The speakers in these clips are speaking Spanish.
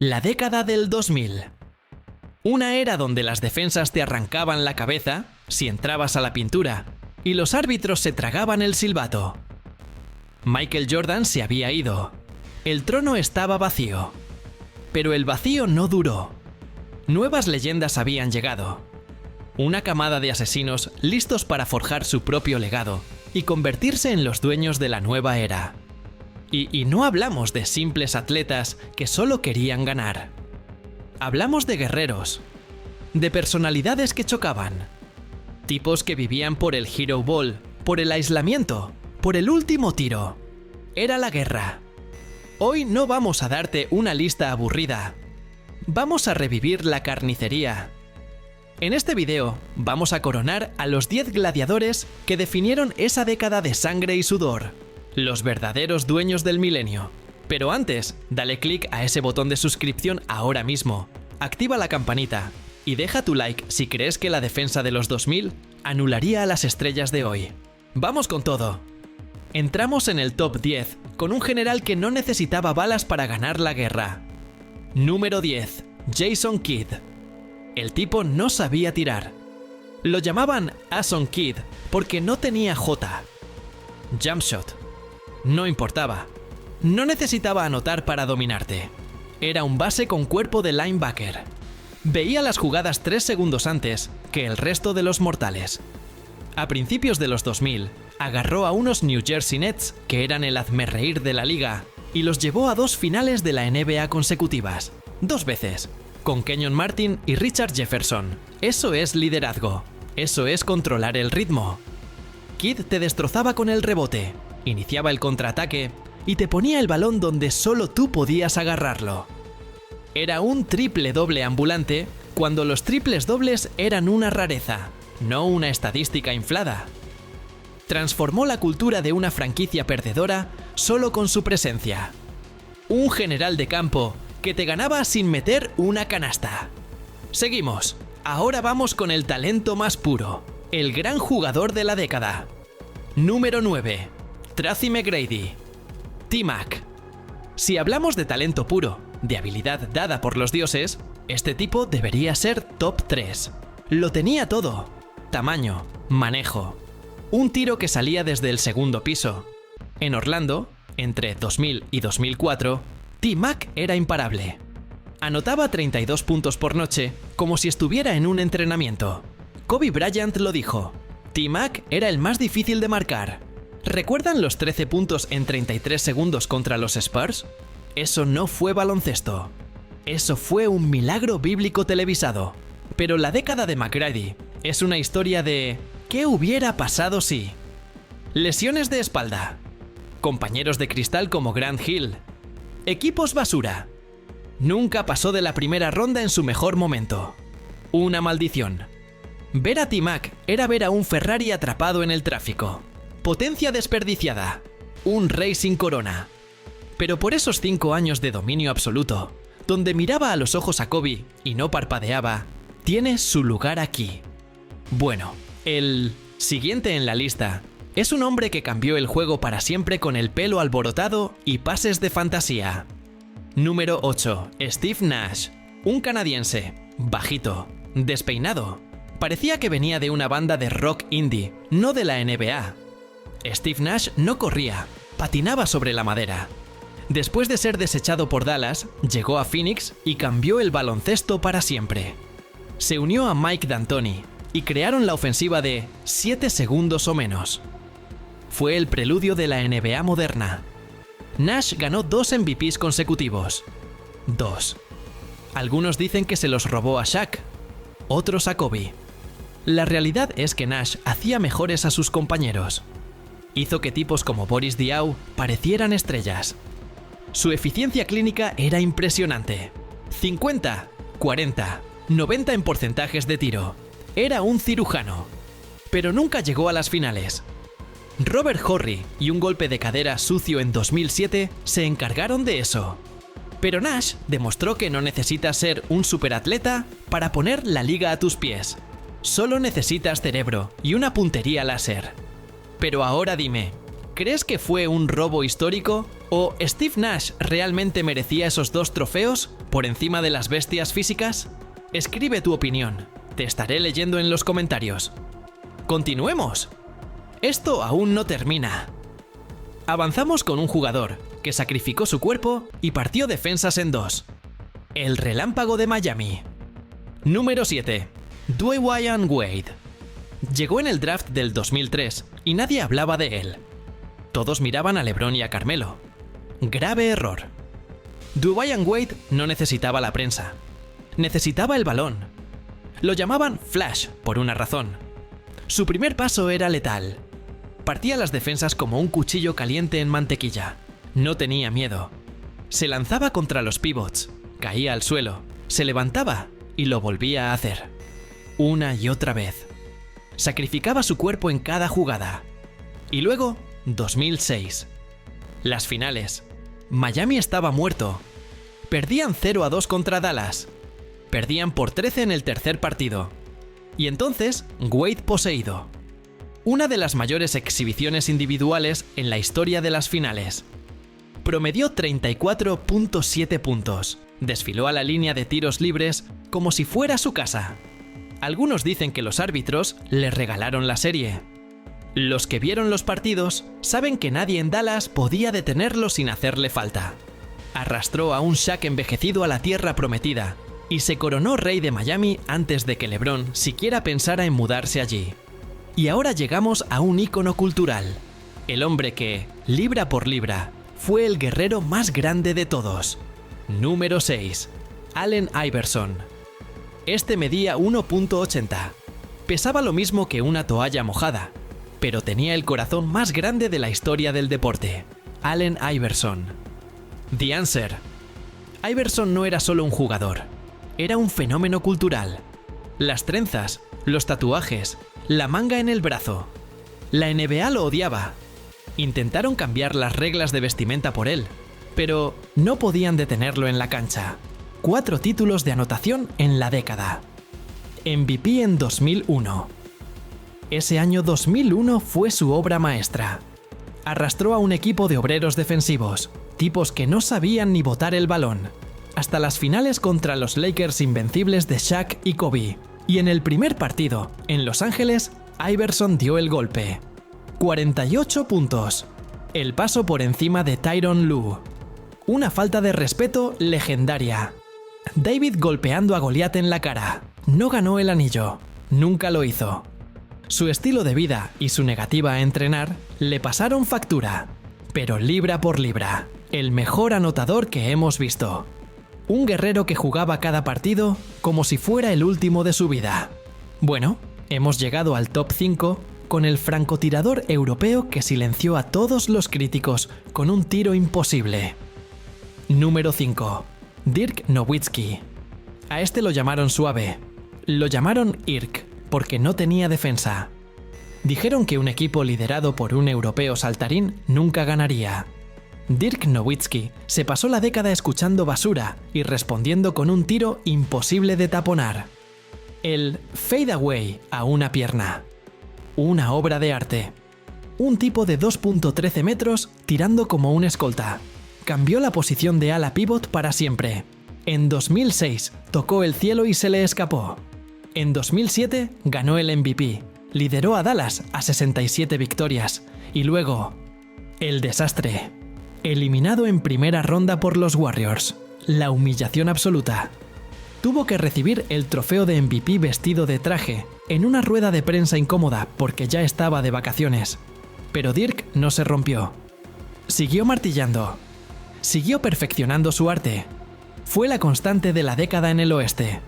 La década del 2000. Una era donde las defensas te arrancaban la cabeza si entrabas a la pintura y los árbitros se tragaban el silbato. Michael Jordan se había ido. El trono estaba vacío. Pero el vacío no duró. Nuevas leyendas habían llegado. Una camada de asesinos listos para forjar su propio legado y convertirse en los dueños de la nueva era. Y no hablamos de simples atletas que solo querían ganar. Hablamos de guerreros, de personalidades que chocaban, tipos que vivían por el Hero Ball, por el aislamiento, por el último tiro. Era la guerra. Hoy no vamos a darte una lista aburrida. Vamos a revivir la carnicería. En este video vamos a coronar a los 10 gladiadores que definieron esa década de sangre y sudor. Los verdaderos dueños del milenio. Pero antes, dale click a ese botón de suscripción ahora mismo, activa la campanita y deja tu like si crees que la defensa de los 2000 anularía a las estrellas de hoy. ¡Vamos con todo! Entramos en el top 10 con un general que no necesitaba balas para ganar la guerra. Número 10. Jason Kidd. El tipo no sabía tirar. Lo llamaban Jason Kidd porque no tenía J. Jump shot. No importaba. No necesitaba anotar para dominarte. Era un base con cuerpo de linebacker. Veía las jugadas 3 segundos antes que el resto de los mortales. A principios de los 2000, agarró a unos New Jersey Nets que eran el hazmerreír de la liga y los llevó a 2 finales de la NBA consecutivas, 2 veces, con Kenyon Martin y Richard Jefferson. Eso es liderazgo. Eso es controlar el ritmo. Kidd te destrozaba con el rebote, iniciaba el contraataque y te ponía el balón donde solo tú podías agarrarlo. Era un triple doble ambulante cuando los triples dobles eran una rareza, no una estadística inflada. Transformó la cultura de una franquicia perdedora solo con su presencia. Un general de campo que te ganaba sin meter una canasta. Seguimos. Ahora vamos con el talento más puro, el gran jugador de la década. Número 9. Tracy McGrady. T-Mac. Si hablamos de talento puro, de habilidad dada por los dioses, este tipo debería ser top 3. Lo tenía todo. Tamaño, manejo. Un tiro que salía desde el segundo piso. En Orlando, entre 2000 y 2004, T-Mac era imparable. Anotaba 32 puntos por noche, como si estuviera en un entrenamiento. Kobe Bryant lo dijo. T-Mac era el más difícil de marcar. ¿Recuerdan los 13 puntos en 33 segundos contra los Spurs? Eso no fue baloncesto. Eso fue un milagro bíblico televisado. Pero la década de McGrady es una historia de ¿qué hubiera pasado si? Lesiones de espalda. Compañeros de cristal como Grant Hill. Equipos basura. Nunca pasó de la primera ronda en su mejor momento. Una maldición. Ver a T-Mac era ver a un Ferrari atrapado en el tráfico. Potencia desperdiciada. Un rey sin corona. Pero por esos 5 años de dominio absoluto, donde miraba a los ojos a Kobe y no parpadeaba, tiene su lugar aquí. Bueno, el siguiente en la lista es un hombre que cambió el juego para siempre con el pelo alborotado y pases de fantasía. Número 8. Steve Nash. Un canadiense, bajito, despeinado. Parecía que venía de una banda de rock indie, no de la NBA. Steve Nash no corría, patinaba sobre la madera. Después de ser desechado por Dallas, llegó a Phoenix y cambió el baloncesto para siempre. Se unió a Mike D'Antoni y crearon la ofensiva de 7 segundos o menos. Fue el preludio de la NBA moderna. Nash ganó 2 MVPs consecutivos. 2. Algunos dicen que se los robó a Shaq, otros a Kobe. La realidad es que Nash hacía mejores a sus compañeros. Hizo que tipos como Boris Diaw parecieran estrellas. Su eficiencia clínica era impresionante. 50, 40, 90 en porcentajes de tiro. Era un cirujano. Pero nunca llegó a las finales. Robert Horry y un golpe de cadera sucio en 2007 se encargaron de eso. Pero Nash demostró que no necesitas ser un superatleta para poner la liga a tus pies. Solo necesitas cerebro y una puntería láser. Pero ahora dime, ¿Crees que fue un robo histórico? ¿O Steve Nash realmente merecía esos 2 trofeos por encima de las bestias físicas? Escribe tu opinión. Te estaré leyendo en los comentarios. ¡Continuemos! Esto aún no termina. Avanzamos con un jugador que sacrificó su cuerpo y partió defensas en 2. El Relámpago de Miami. Número 7. Dwyane Wade. Llegó en el draft del 2003 y nadie hablaba de él. Todos miraban a LeBron y a Carmelo. Grave error. Dwyane Wade no necesitaba la prensa. Necesitaba el balón. Lo llamaban Flash por una razón. Su primer paso era letal. Partía las defensas como un cuchillo caliente en mantequilla. No tenía miedo. Se lanzaba contra los pivots, caía al suelo, se levantaba y lo volvía a hacer. Una y otra vez. Sacrificaba su cuerpo en cada jugada. Y luego, 2006. Las finales. Miami estaba muerto. Perdían 0-2 contra Dallas. Perdían por 13 en el tercer partido. Y entonces, Wade poseído. Una de las mayores exhibiciones individuales en la historia de las finales. Promedió 34.7 puntos. Desfiló a la línea de tiros libres como si fuera su casa. Algunos dicen que los árbitros le regalaron la serie. Los que vieron los partidos saben que nadie en Dallas podía detenerlo sin hacerle falta. Arrastró a un Shaq envejecido a la tierra prometida y se coronó rey de Miami antes de que LeBron siquiera pensara en mudarse allí. Y ahora llegamos a un ícono cultural. El hombre que, libra por libra, fue el guerrero más grande de todos. Número 6. Allen Iverson. Este medía 1.80. Pesaba lo mismo que una toalla mojada, pero tenía el corazón más grande de la historia del deporte. Allen Iverson. The Answer. Iverson no era solo un jugador, era un fenómeno cultural. Las trenzas, los tatuajes, la manga en el brazo. La NBA lo odiaba. Intentaron cambiar las reglas de vestimenta por él, pero no podían detenerlo en la cancha. 4 títulos de anotación en la década. MVP en 2001. Ese año 2001 fue su obra maestra. Arrastró a un equipo de obreros defensivos, tipos que no sabían ni botar el balón, hasta las finales contra los Lakers invencibles de Shaq y Kobe. Y en el primer partido, en Los Ángeles, Iverson dio el golpe. 48 puntos. El paso por encima de Tyronn Lue. Una falta de respeto legendaria. David golpeando a Goliat en la cara. No ganó el anillo. Nunca lo hizo. Su estilo de vida y su negativa a entrenar le pasaron factura. Pero libra por libra, el mejor anotador que hemos visto. Un guerrero que jugaba cada partido como si fuera el último de su vida. Bueno, hemos llegado al top 5 con el francotirador europeo que silenció a todos los críticos con un tiro imposible. Número 5. Dirk Nowitzki. A este lo llamaron suave. Lo llamaron Irk porque no tenía defensa. Dijeron que un equipo liderado por un europeo saltarín nunca ganaría. Dirk Nowitzki se pasó la década escuchando basura y respondiendo con un tiro imposible de taponar. El fade away a una pierna. Una obra de arte. Un tipo de 2.13 metros tirando como un escolta. Cambió la posición de ala pivot para siempre. En 2006 tocó el cielo y se le escapó. En 2007 ganó el MVP. Lideró a Dallas a 67 victorias. Y luego, el desastre. Eliminado en primera ronda por los Warriors. La humillación absoluta. Tuvo que recibir el trofeo de MVP vestido de traje, en una rueda de prensa incómoda porque ya estaba de vacaciones. Pero Dirk no se rompió. Siguió martillando. Siguió perfeccionando su arte. Fue la constante de la década en el oeste.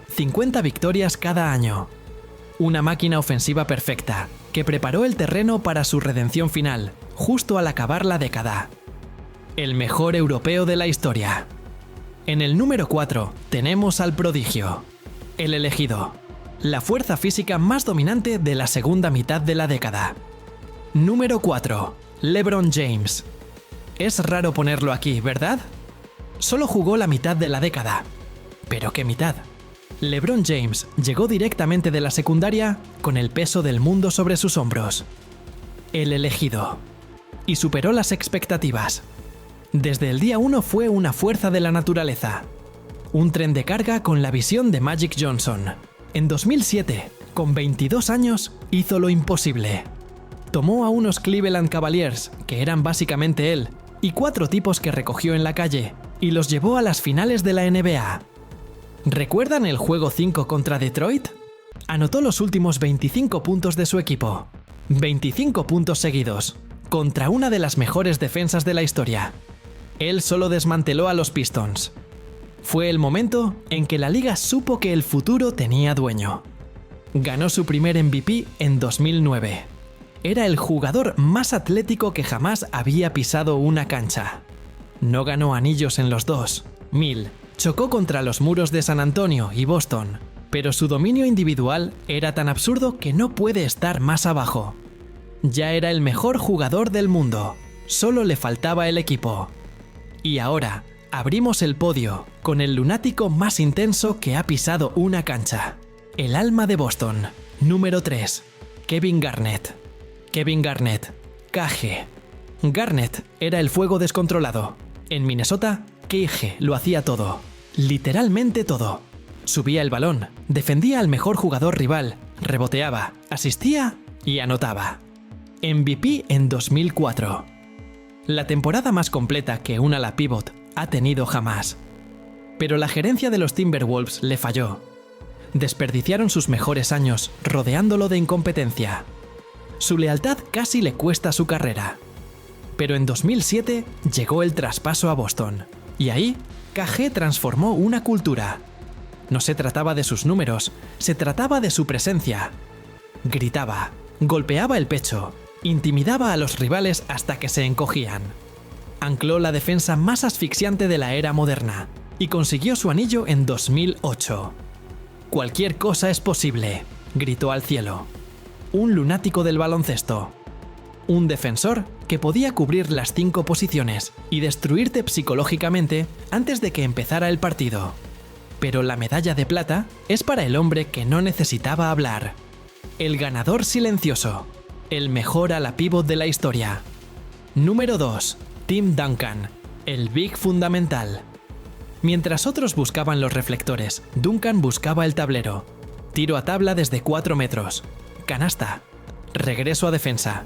50 victorias cada año. Una máquina ofensiva perfecta, que preparó el terreno para su redención final, justo al acabar la década. El mejor europeo de la historia. En el número 4 tenemos al prodigio. El elegido. La fuerza física más dominante de la segunda mitad de la década. Número 4. LeBron James. Es raro ponerlo aquí, ¿verdad? Solo jugó la mitad de la década. ¿Pero qué mitad? LeBron James llegó directamente de la secundaria con el peso del mundo sobre sus hombros. El elegido. y superó las expectativas. Desde el día 1 fue una fuerza de la naturaleza. Un tren de carga con la visión de Magic Johnson. En 2007, con 22 años, hizo lo imposible. Tomó a unos Cleveland Cavaliers, que eran básicamente él, y 4 tipos que recogió en la calle, y los llevó a las finales de la NBA. ¿Recuerdan el juego 5 contra Detroit? Anotó los últimos 25 puntos de su equipo. 25 puntos seguidos, contra una de las mejores defensas de la historia. Él solo desmanteló a los Pistons. Fue el momento en que la liga supo que el futuro tenía dueño. Ganó su primer MVP en 2009. Era el jugador más atlético que jamás había pisado una cancha. No ganó anillos en los dos. Chocó contra los muros de San Antonio y Boston, pero su dominio individual era tan absurdo que no puede estar más abajo. Ya era el mejor jugador del mundo, solo le faltaba el equipo. Y ahora, abrimos el podio con el lunático más intenso que ha pisado una cancha. El alma de Boston, número 3, Kevin Garnett. Kevin Garnett, KG. Garnett era el fuego descontrolado. En Minnesota, KG lo hacía todo. Literalmente todo. Subía el balón, defendía al mejor jugador rival, reboteaba, asistía y anotaba. MVP en 2004. La temporada más completa que un ala pívot ha tenido jamás. Pero la gerencia de los Timberwolves le falló. Desperdiciaron sus mejores años rodeándolo de incompetencia. Su lealtad casi le cuesta su carrera. Pero en 2007 llegó el traspaso a Boston. Y ahí, KG transformó una cultura. No se trataba de sus números, se trataba de su presencia. Gritaba, golpeaba el pecho, intimidaba a los rivales hasta que se encogían. Ancló la defensa más asfixiante de la era moderna y consiguió su anillo en 2008. Cualquier cosa es posible, gritó al cielo. Un lunático del baloncesto. Un defensor que podía cubrir las 5 posiciones y destruirte psicológicamente antes de que empezara el partido. Pero la medalla de plata es para el hombre que no necesitaba hablar. El ganador silencioso. El mejor ala pívot de la historia. Número 2. Tim Duncan. El big fundamental. Mientras otros buscaban los reflectores, Duncan buscaba el tablero. Tiro a tabla desde 4 metros. Canasta. Regreso a defensa.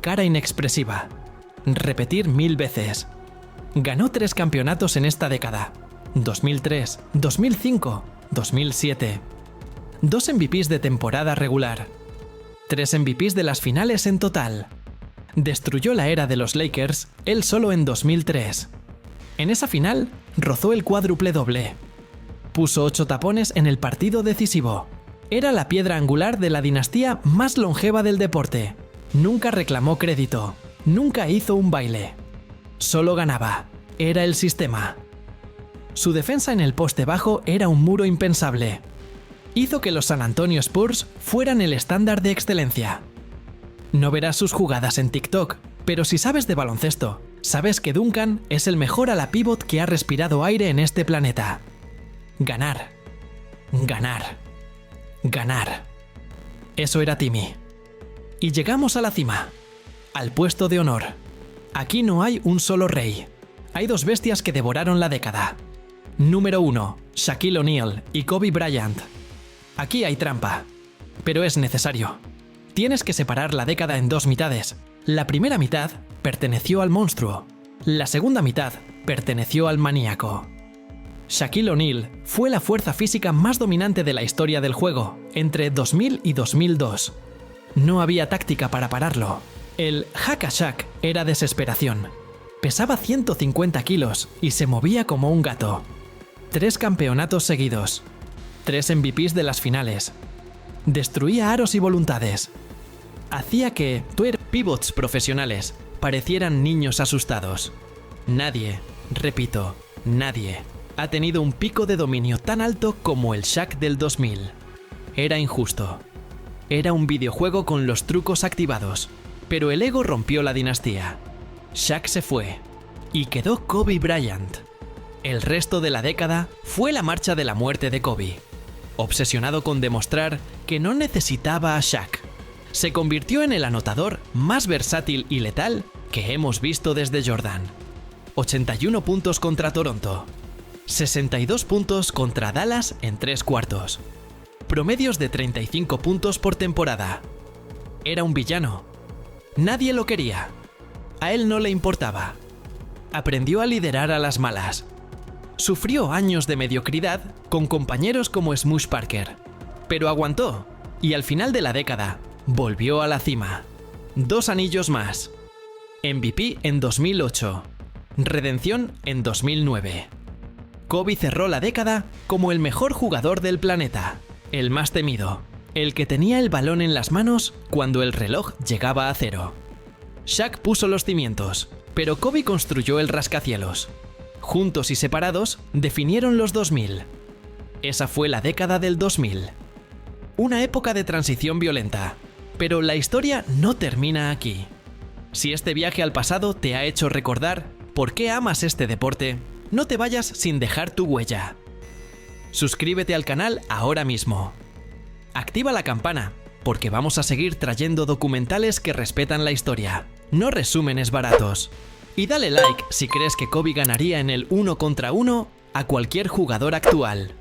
Cara inexpresiva. Repetir 1000 veces. Ganó 3 campeonatos en esta década. 2003, 2005, 2007. 2 MVPs de temporada regular. 3 MVPs de las finales en total. Destruyó la era de los Lakers él solo en 2003. En esa final, rozó el cuádruple doble. Puso 8 tapones en el partido decisivo. Era la piedra angular de la dinastía más longeva del deporte. Nunca reclamó crédito. Nunca hizo un baile. Solo ganaba. Era el sistema. Su defensa en el poste bajo era un muro impensable. Hizo que los San Antonio Spurs fueran el estándar de excelencia. No verás sus jugadas en TikTok, pero si sabes de baloncesto, sabes que Duncan es el mejor ala pívot que ha respirado aire en este planeta. Ganar. Ganar. Ganar. Eso era Timmy. Y llegamos a la cima. Al puesto de honor. Aquí no hay un solo rey. Hay 2 bestias que devoraron la década. Número 1. Shaquille O'Neal y Kobe Bryant. Aquí hay trampa. Pero es necesario. Tienes que separar la década en 2 mitades. La primera mitad perteneció al monstruo. La segunda mitad perteneció al maníaco. Shaquille O'Neal fue la fuerza física más dominante de la historia del juego, entre 2000 y 2002. No había táctica para pararlo. El hack a Shaq era desesperación. Pesaba 150 kilos y se movía como un gato. 3 campeonatos seguidos. 3 MVPs de las finales. Destruía aros y voluntades. Hacía que pivots profesionales parecieran niños asustados. Nadie, repito, nadie, ha tenido un pico de dominio tan alto como el Shaq del 2000. Era injusto. Era un videojuego con los trucos activados, pero el ego rompió la dinastía. Shaq se fue y quedó Kobe Bryant. El resto de la década fue la marcha de la muerte de Kobe. Obsesionado con demostrar que no necesitaba a Shaq, se convirtió en el anotador más versátil y letal que hemos visto desde Jordan. 81 puntos contra Toronto. 62 puntos contra Dallas en 3 cuartos. Promedios de 35 puntos por temporada. Era un villano. Nadie lo quería. A él no le importaba. Aprendió a liderar a las malas. Sufrió años de mediocridad con compañeros como Smush Parker, pero aguantó y al final de la década volvió a la cima. 2 anillos más. MVP en 2008. Redención en 2009. Kobe cerró la década como el mejor jugador del planeta, el más temido, el que tenía el balón en las manos cuando el reloj llegaba a 0. Shaq puso los cimientos, pero Kobe construyó el rascacielos. Juntos y separados, definieron los 2000. Esa fue la década del 2000. Una época de transición violenta, pero la historia no termina aquí. Si este viaje al pasado te ha hecho recordar por qué amas este deporte, no te vayas sin dejar tu huella. Suscríbete al canal ahora mismo. Activa la campana, porque vamos a seguir trayendo documentales que respetan la historia, no resúmenes baratos. Y dale like si crees que Kobe ganaría en el 1 contra 1 a cualquier jugador actual.